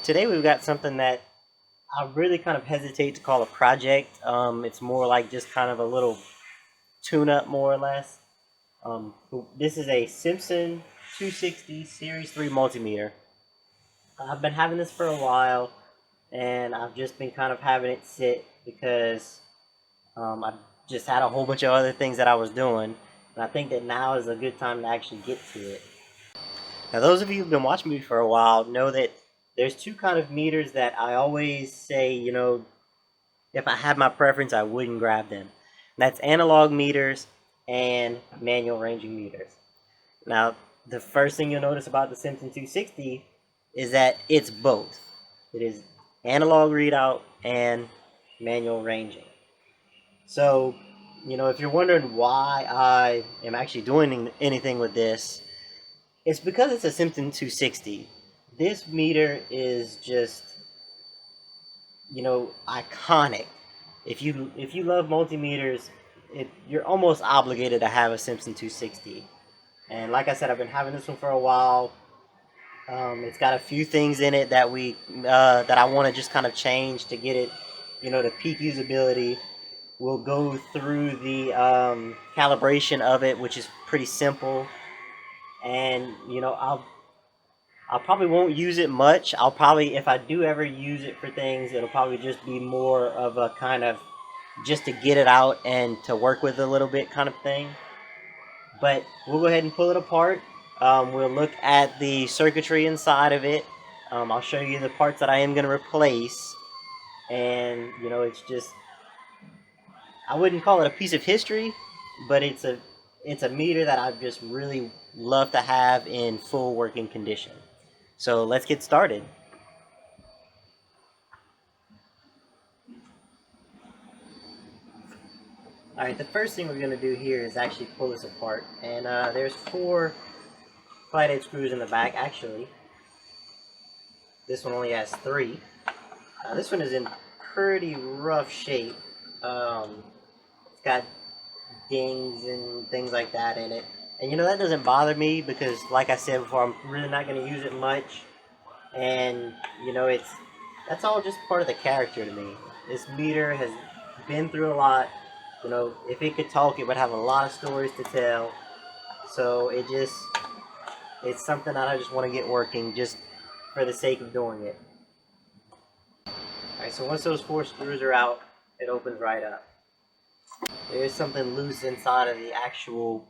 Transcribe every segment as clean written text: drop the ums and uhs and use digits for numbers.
Today we've got something that I really kind of hesitate to call a project. It's more like just kind of a little tune-up, more or less. This is a Simpson 260 Series 3 multimeter. I've been having this for a while, and I've just been kind of having it sit because I just had a whole bunch of other things that I was doing, and I think that now is a good time to actually get to it. Now, those of you who've been watching me for a while know that there's two kind of meters that I always say, if I had my preference, I wouldn't grab them. That's analog meters and manual ranging meters. Now, the first thing you'll notice about the Simpson 260 is that it's both. It is analog readout and manual ranging. So, if you're wondering why I am actually doing anything with this, it's because it's a Simpson 260. This meter is just, iconic. If you love multimeters, you're almost obligated to have a Simpson 260. And like I said, I've been having this one for a while. It's got a few things in it that that I want to just kind of change to get it, to peak usability. We'll go through the calibration of it, which is pretty simple. And I probably won't use it much. I'll probably, if I do ever use it for things, it'll probably just be more of a kind of just to get it out and to work with a little bit kind of thing. But we'll go ahead and pull it apart. We'll look at the circuitry inside of it. I'll show you the parts that I am going to replace. And, I wouldn't call it a piece of history, but it's a meter that I just really love to have in full working condition. So let's get started. Alright, the first thing we're going to do here is actually pull this apart. And there's 4 flathead screws in the back. Actually, this one only has 3. This one is in pretty rough shape. It's got dings and things like that in it. And that doesn't bother me because, like I said before, I'm really not going to use it much. And, that's all just part of the character to me. This meter has been through a lot. If it could talk, it would have a lot of stories to tell. So it's something that I just want to get working just for the sake of doing it. Alright, so once those 4 screws are out, it opens right up. There's something loose inside of the actual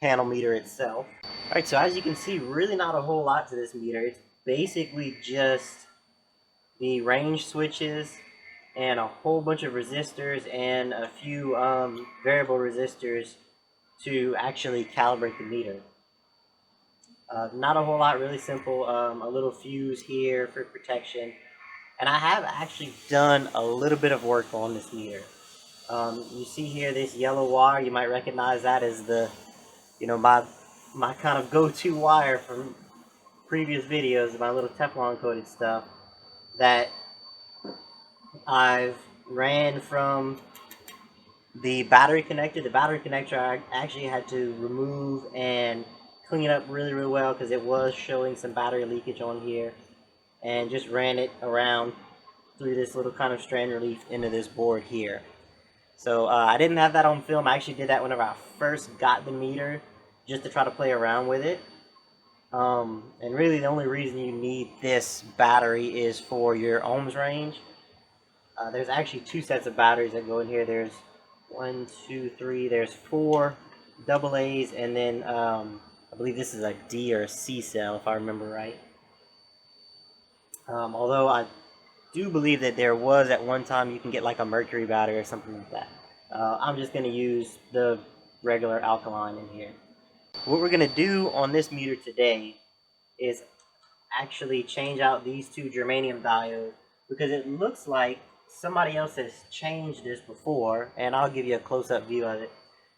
panel meter itself. Alright, so as you can see, really not a whole lot to this meter. It's basically just the range switches and a whole bunch of resistors and a few variable resistors to actually calibrate the meter. Not a whole lot, really simple. A little fuse here for protection. And I have actually done a little bit of work on this meter. You see here this yellow wire. You might recognize that as the, my kind of go-to wire from previous videos, my little Teflon coated stuff that I've ran from the battery connector. The battery connector I actually had to remove and clean it up really, really well because it was showing some battery leakage on here, and just ran it around through this little kind of strand relief into this board here. So I didn't have that on film. I actually did that whenever I first got the meter, just to try to play around with it. And really the only reason you need this battery is for your ohms range. There's actually 2 sets of batteries that go in here. There's 1, 2, 3, there's 4 double A's, and then I believe this is a D or a C cell if I remember right. Although I do believe that there was at one time you can get like a mercury battery or something like that. I'm just going to use the regular alkaline in here. What we're going to do on this meter today is actually change out these 2 germanium diodes, because it looks like somebody else has changed this before, and I'll give you a close-up view of it,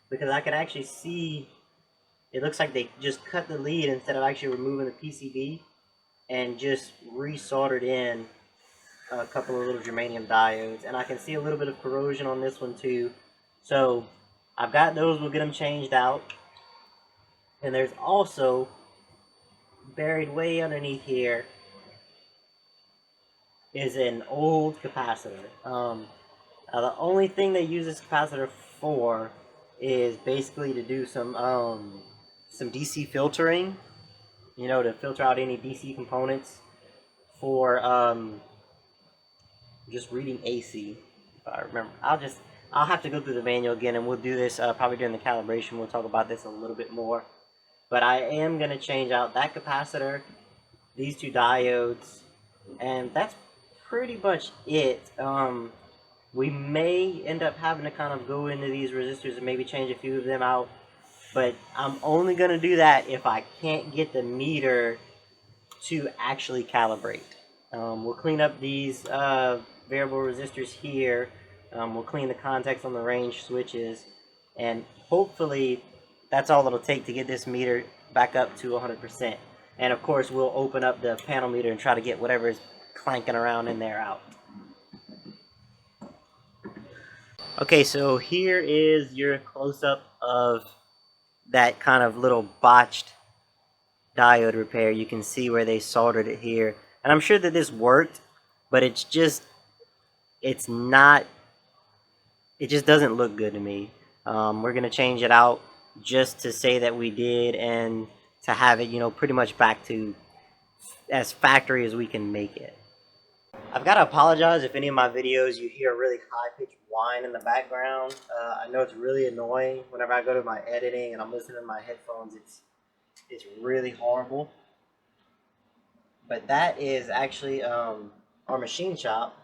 because I can actually see it looks like they just cut the lead instead of actually removing the PCB and just resoldered in a couple of little germanium diodes. And I can see a little bit of corrosion on this one too. So I've got those. We'll get them changed out. And there's also, buried way underneath here, is an old capacitor. The only thing they use this capacitor for is basically to do some DC filtering, you know, to filter out any DC components for just reading AC. If I remember, I'll have to go through the manual again, and we'll do this probably during the calibration. We'll talk about this a little bit more. But I am gonna change out that capacitor, these two diodes, and that's pretty much it. We may end up having to kind of go into these resistors and maybe change a few of them out, but I'm only going to do that if I can't get the meter to actually calibrate. We'll clean up these variable resistors here. We'll clean the contacts on the range switches, and hopefully that's all it'll take to get this meter back up to 100%. And of course we'll open up the panel meter and try to get whatever is clanking around in there out. Okay, so here is your close-up of that kind of little botched diode repair. You can see where they soldered it here. And I'm sure that this worked, but it just doesn't look good to me. We're going to change it out just to say that we did and to have it, you know, pretty much back to as factory as we can make it. I've got to apologize if any of my videos you hear a really high-pitched whine in the background. I know it's really annoying whenever I go to my editing and I'm listening to my headphones. It's really horrible. But that is actually our machine shop.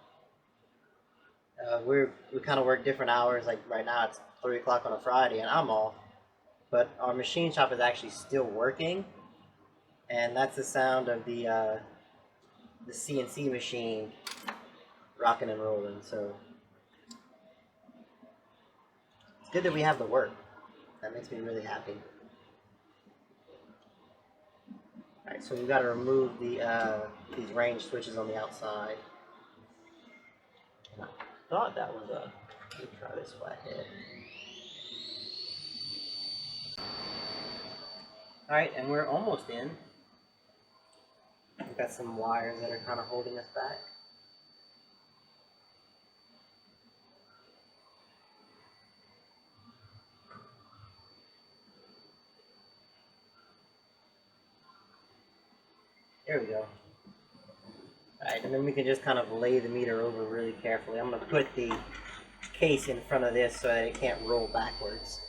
We kind of work different hours. Like right now it's 3 o'clock on a Friday and I'm off. But our machine shop is actually still working. And that's the sound of the CNC machine rocking and rolling. So it's good that we have the work. That makes me really happy. Alright, so we've got to remove these range switches on the outside. And I thought that was let me try this flathead. Alright, and we're almost in. We've got some wires that are kind of holding us back. There we go. Alright, and then we can just kind of lay the meter over really carefully. I'm going to put the case in front of this so that it can't roll backwards.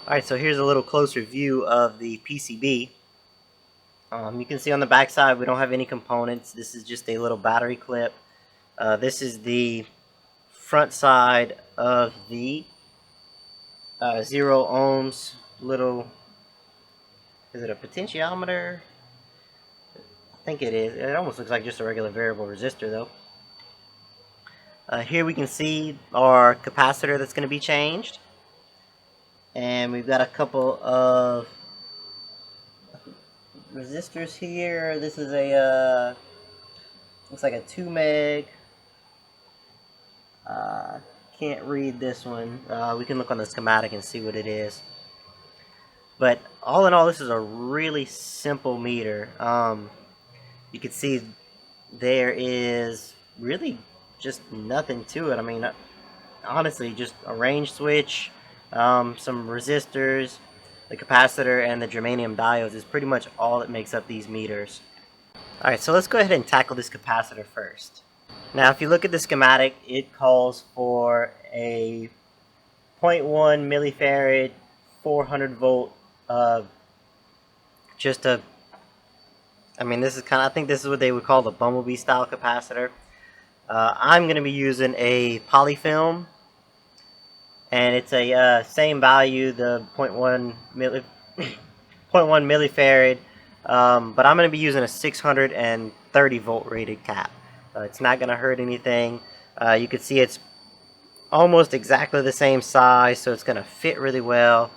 Alright, so here's a little closer view of the PCB. You can see on the back side we don't have any components. This is just a little battery clip. This is the front side of the 0 ohms little, is it a potentiometer? I think it is. It almost looks like just a regular variable resistor though. Here we can see our capacitor that's going to be changed. And we've got a couple of resistors here. This is a looks like a 2 meg. Can't read this one. We can look on the schematic and see what it is. But all in all, this is a really simple meter. You can see there is really just nothing to it. I mean, honestly, just a range switch, some resistors, the capacitor, and the germanium diodes is pretty much all that makes up these meters. Alright, so let's go ahead and tackle this capacitor first. Now, if you look at the schematic, it calls for a 0.1 millifarad, 400 volt, just a, I mean, this is kind of, I think this is what they would call the bumblebee style capacitor. I'm going to be using a polyfilm, and it's a same value, the 0.1 millifarad, but I'm going to be using a 630 volt rated cap. It's not going to hurt anything. You can see it's almost exactly the same size, so it's going to fit really well,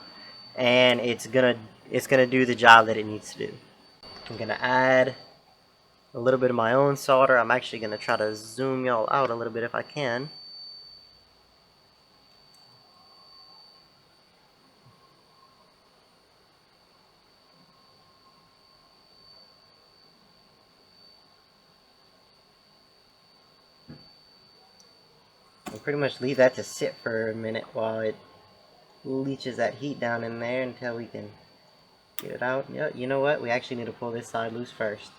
and it's going to do the job that it needs to do. I'm going to add a little bit of my own solder. I'm actually going to try to zoom y'all out a little bit if I can. pretty much leave that to sit for a minute while it leaches that heat down in there until we can get it out. Yeah, you know what? We actually need to pull this side loose first.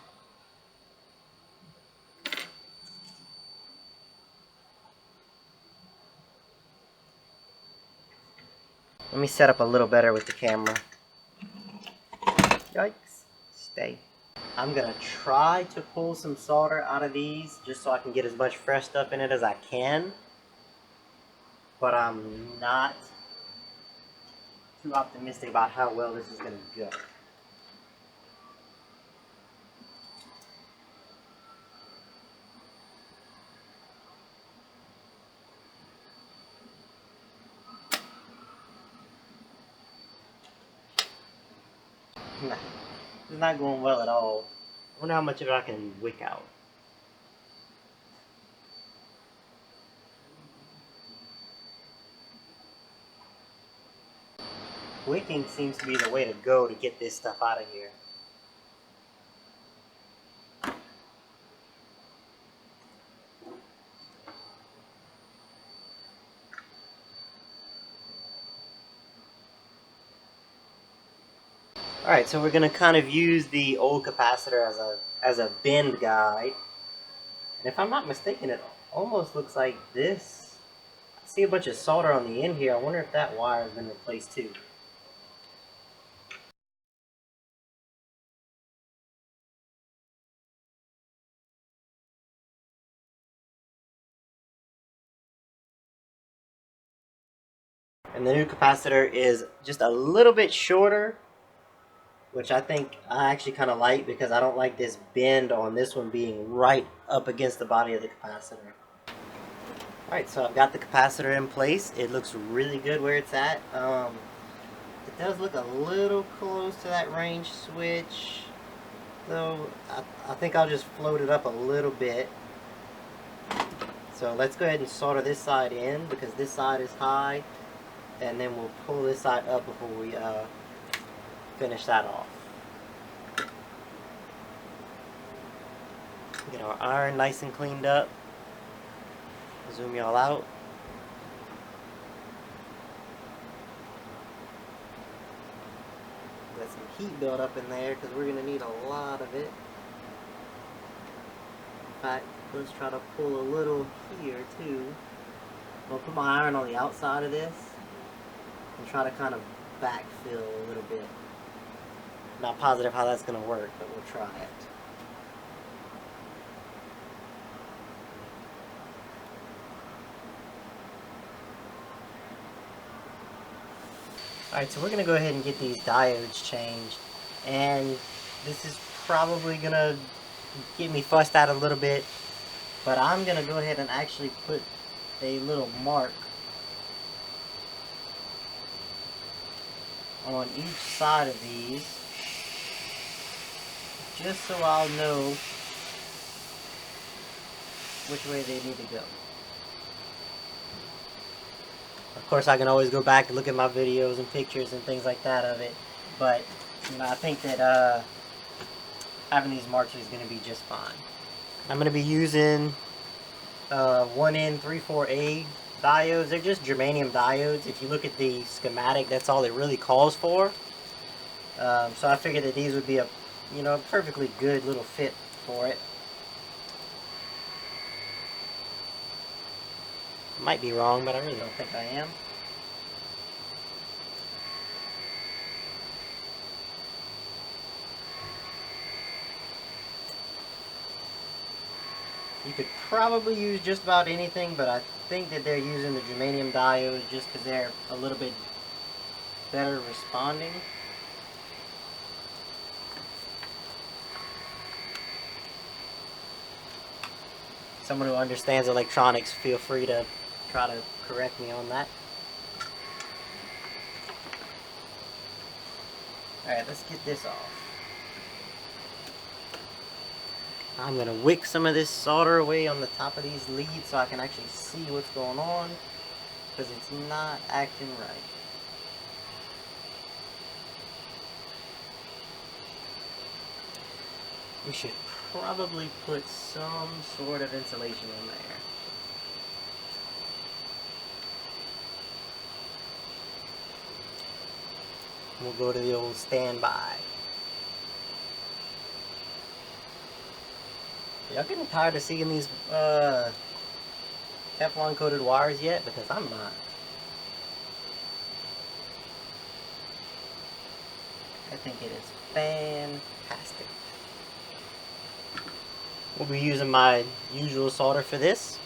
Let me set up a little better with the camera. Yikes. Stay. I'm gonna try to pull some solder out of these just so I can get as much fresh stuff in it as I can. But I'm not too optimistic about how well this is gonna go. Nah, it's not going well at all. I wonder how much of it I can wick out. Wicking seems to be the way to go to get this stuff out of here. Alright, so we're going to kind of use the old capacitor as a bend guide. And if I'm not mistaken, it almost looks like this. I see a bunch of solder on the end here. I wonder if that wire has been replaced too. And the new capacitor is just a little bit shorter, which I think I actually kind of like because I don't like this bend on this one being right up against the body of the capacitor. Alright, so I've got the capacitor in place. It looks really good where it's at. It does look a little close to that range switch, though I think I'll just float it up a little bit. So let's go ahead and solder this side in because this side is high, and then we'll pull this side up before we finish that off. Get our iron nice and cleaned up. Zoom y'all out. Let some heat build up in there because we're going to need a lot of it. In fact, let's try to pull a little here too. I'm going to put my iron on the outside of this and try to kind of backfill a little bit. Not positive how that's going to work, but we'll try it. Alright, so we're going to go ahead and get these diodes changed, and this is probably going to get me fussed out a little bit, but I'm going to go ahead and actually put a little mark on each side of these, just so I'll know which way they need to go. Of course, I can always go back and look at my videos and pictures and things like that of it, but you know, I think that having these marks is going to be just fine. I'm going to be using 1N34A diodes. They're just germanium diodes. If you look at the schematic, that's all it really calls for. So I figured that these would be a perfectly good little fit for it. Might be wrong, but I really don't think I am. You could probably use just about anything, but I think that they're using the germanium diodes just because they're a little bit better responding. Someone who understands electronics, feel free to try to correct me on that. Alright, let's get this off. I'm going to wick some of this solder away on the top of these leads so I can actually see what's going on, because it's not acting right. We should probably put some sort of insulation in there. We'll go to the old standby. Y'all getting tired of seeing these Teflon coated wires yet? Because I'm not. I think it is fantastic. We'll be using my usual solder for this.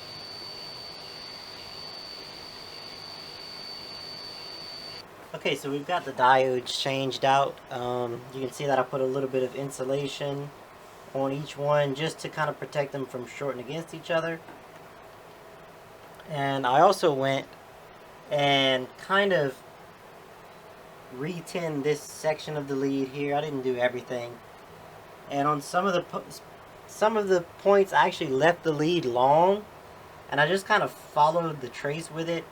Okay, so we've got the diodes changed out. You can see that I put a little bit of insulation on each one just to kind of protect them from shorting against each other. And I also went and kind of re-tinned this section of the lead here. I didn't do everything. And on some of the points I actually left the lead long, and I just kind of followed the trace with it,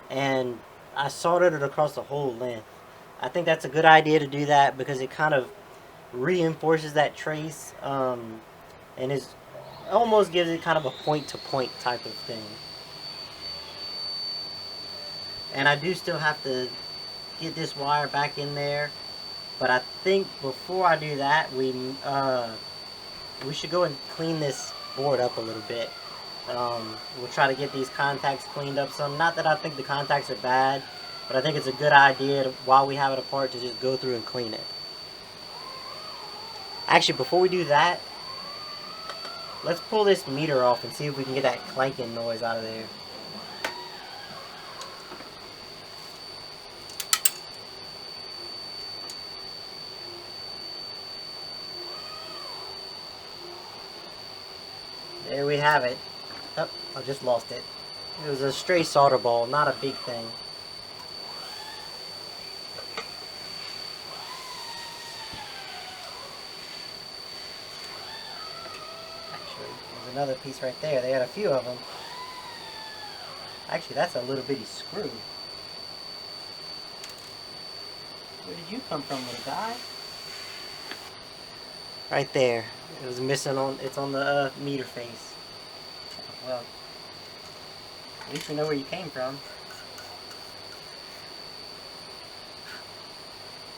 and I soldered it across the whole length. I think that's a good idea to do that because it kind of reinforces that trace, and almost gives it kind of a point-to-point type of thing. And I do still have to get this wire back in there, but I think before I do that, we should go and clean this board up a little bit. We'll try to get these contacts cleaned up some. Not that I think the contacts are bad, but I think it's a good idea while we have it apart to just go through and clean it. Actually, before we do that, let's pull this meter off and see if we can get that clanking noise out of there. There we have it. Oh, I just lost it. It was a stray solder ball, not a big thing. Actually, there's another piece right there. They had a few of them. Actually, that's a little bitty screw. Where did you come from, little guy? Right there. It was missing on. It's on the meter face. Well, at least we know where you came from.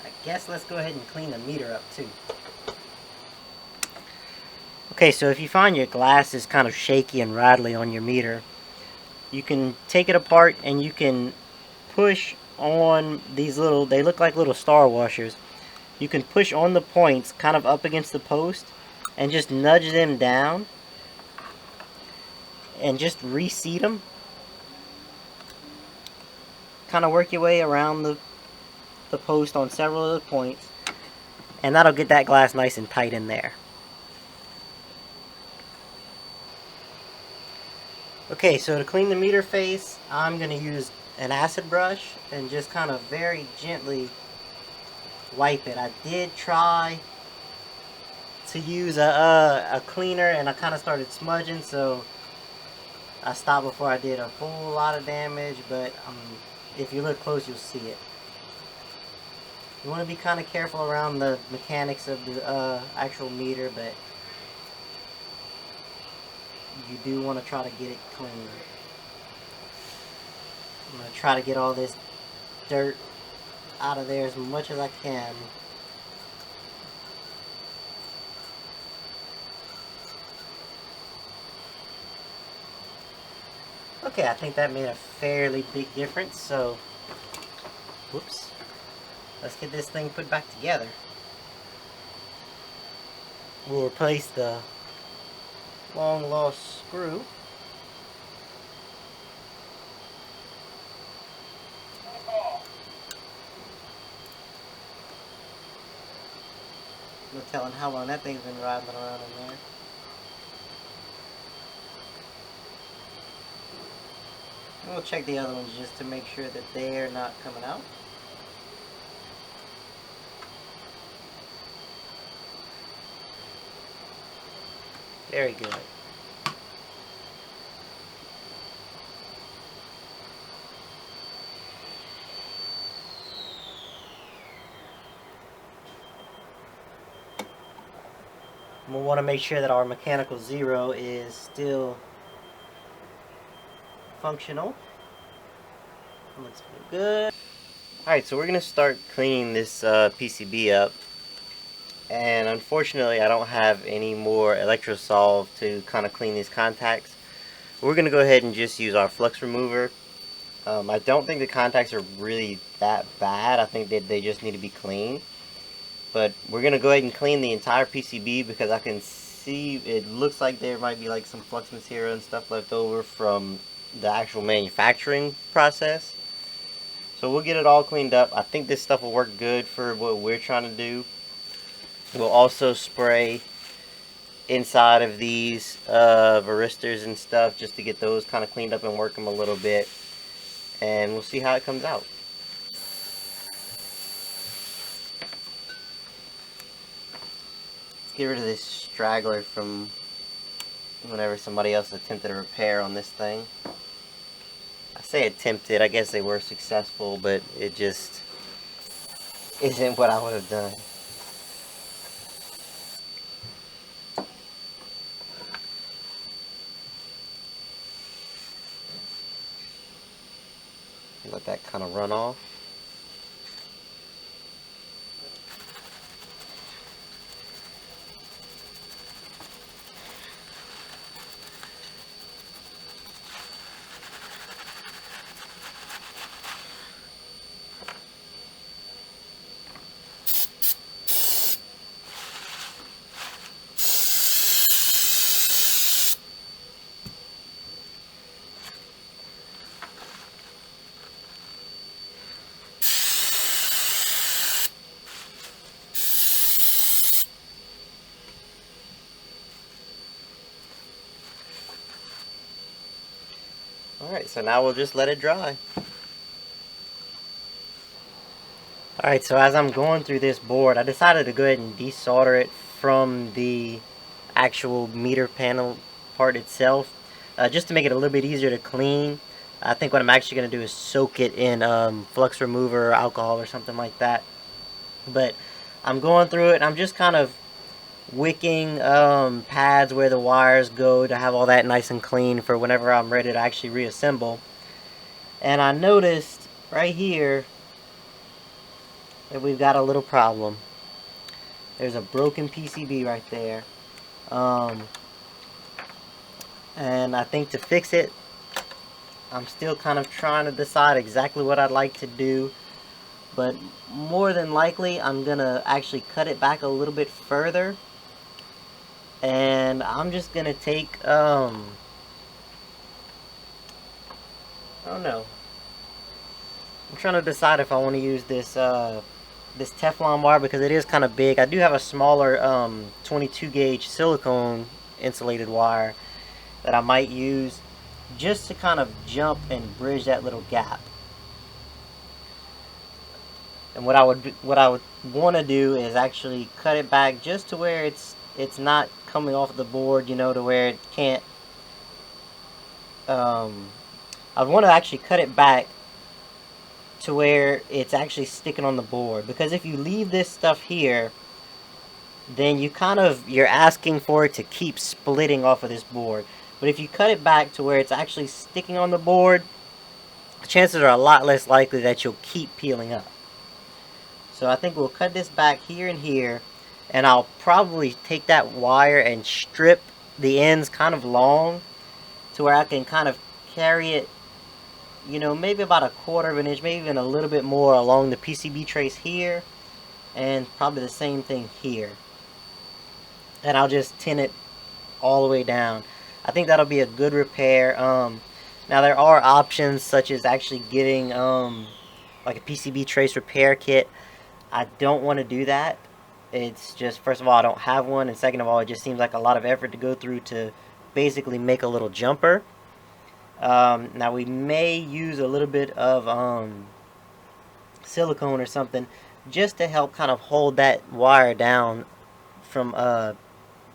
I guess let's go ahead and clean the meter up too. Okay, so if you find your glass is kind of shaky and rattly on your meter, you can take it apart and you can push on these little, they look like little star washers. You can push on the points kind of up against the post and just nudge them down and just reseat them. Kind of work your way around the post on several of the points, and that'll get that glass nice and tight in there. Okay, so to clean the meter face, I'm going to use an acid brush and just kind of very gently wipe it. I did try to use a cleaner and I kind of started smudging, so I stopped before I did a whole lot of damage, but if you look close, you'll see it. You want to be kind of careful around the mechanics of the actual meter, but you do want to try to get it clean. I'm going to try to get all this dirt out of there as much as I can. Okay, I think that made a fairly big difference, so whoops. Let's get this thing put back together. We'll replace the long lost screw. No telling how long that thing's been riding around in there. And we'll check the other ones just to make sure that they're not coming out. Very good. We'll want to make sure that our mechanical zero is still functional. Looks good. Alright, so we're going to start cleaning this PCB up. And unfortunately, I don't have any more electrosolve to kind of clean these contacts. We're going to go ahead and just use our flux remover. I don't think the contacts are really that bad. I think that they just need to be cleaned. But we're going to go ahead and clean the entire PCB because I can see it looks like there might be like some flux material and stuff left over from the actual manufacturing process. So we'll get it all cleaned up. I think this stuff will work good for what we're trying to do. We'll also spray inside of these varistors and stuff just to get those kind of cleaned up and work them a little bit. And we'll see how it comes out. Let's get rid of this straggler from whenever somebody else attempted a repair on this thing. I say attempted, I guess they were successful, but it just isn't what I would have done. Let that kind of run off. Alright, so now we'll just let it dry. Alright, so as I'm going through this board, I decided to go ahead and desolder it from the actual meter panel part itself, just to make it a little bit easier to clean. I think what I'm actually going to do is soak it in flux remover or alcohol or something like that. But I'm going through it and I'm just kind of wicking pads where the wires go to have all that nice and clean for whenever I'm ready to actually reassemble. And I noticed right here that we've got a little problem. There's a broken PCB right there. And I think to fix it, I'm still kind of trying to decide exactly what I'd like to do. But more than likely, I'm going to actually cut it back a little bit further. And I'm just going to take, I don't know. I'm trying to decide if I want to use this this Teflon wire because it is kind of big. I do have a smaller 22 gauge silicone insulated wire that I might use just to kind of jump and bridge that little gap. And what I would want to do is actually cut it back just to where it's not coming off the board, you know, to where it can't. I'd want to actually cut it back to where it's actually sticking on the board, because if you leave this stuff here, then you're asking for it to keep splitting off of this board. But if you cut it back to where it's actually sticking on the board, chances are a lot less likely that you'll keep peeling up. So I think we'll cut this back here and here, and I'll probably take that wire and strip the ends kind of long to where I can kind of carry it, you know, maybe about 1/4 of an inch, maybe even a little bit more along the PCB trace here, and probably the same thing here. And I'll just tin it all the way down. I think that'll be a good repair. Now there are options such as actually getting like a PCB Trace Repair Kit. I don't want to do that. It's just, first of all, I don't have one, and second of all, it just seems like a lot of effort to go through to basically make a little jumper. Now we may use a little bit of silicone or something just to help kind of hold that wire down from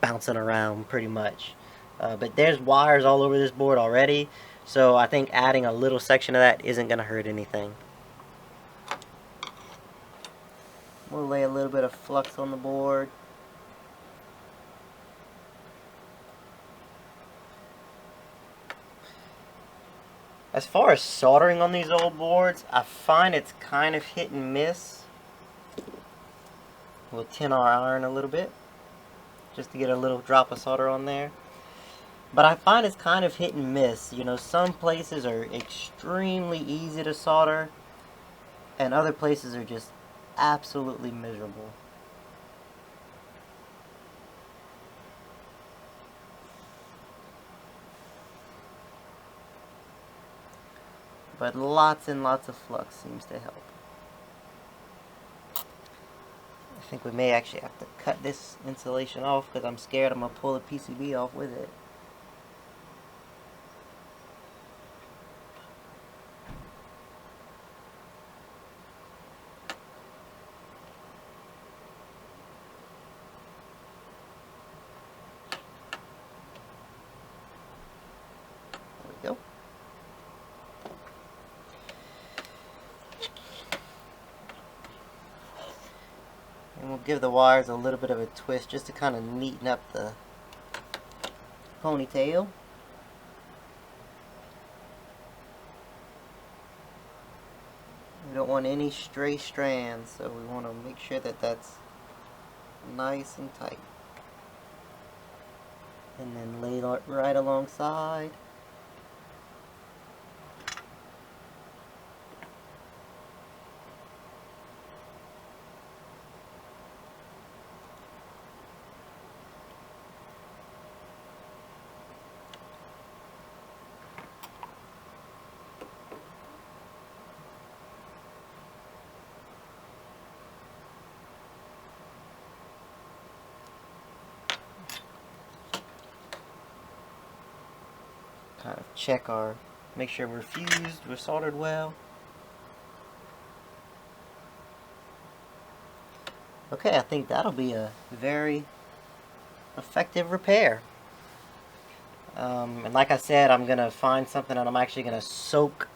bouncing around pretty much. But there's wires all over this board already, so I think adding a little section of that isn't going to hurt anything. We'll lay a little bit of flux on the board. As far as soldering on these old boards, I find it's kind of hit and miss. We'll tin our iron a little bit, just to get a little drop of solder on there. But I find it's kind of hit and miss. You know, some places are extremely easy to solder, and other places are just absolutely miserable. But lots and lots of flux seems to help. I think we may actually have to cut this insulation off because I'm scared I'm going to pull the PCB off with it. There we go. And we'll give the wires a little bit of a twist just to kind of neaten up the ponytail. We don't want any stray strands, so we want to make sure that that's nice and tight. And then lay it right alongside. Kind of check make sure we're fused, we're soldered well. Okay, I think that'll be a very effective repair. And like I said, I'm going to find something and I'm actually going to soak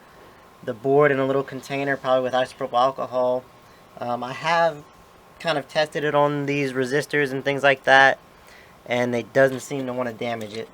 the board in a little container, probably with isopropyl alcohol. I have kind of tested it on these resistors and things like that, and it doesn't seem to want to damage it.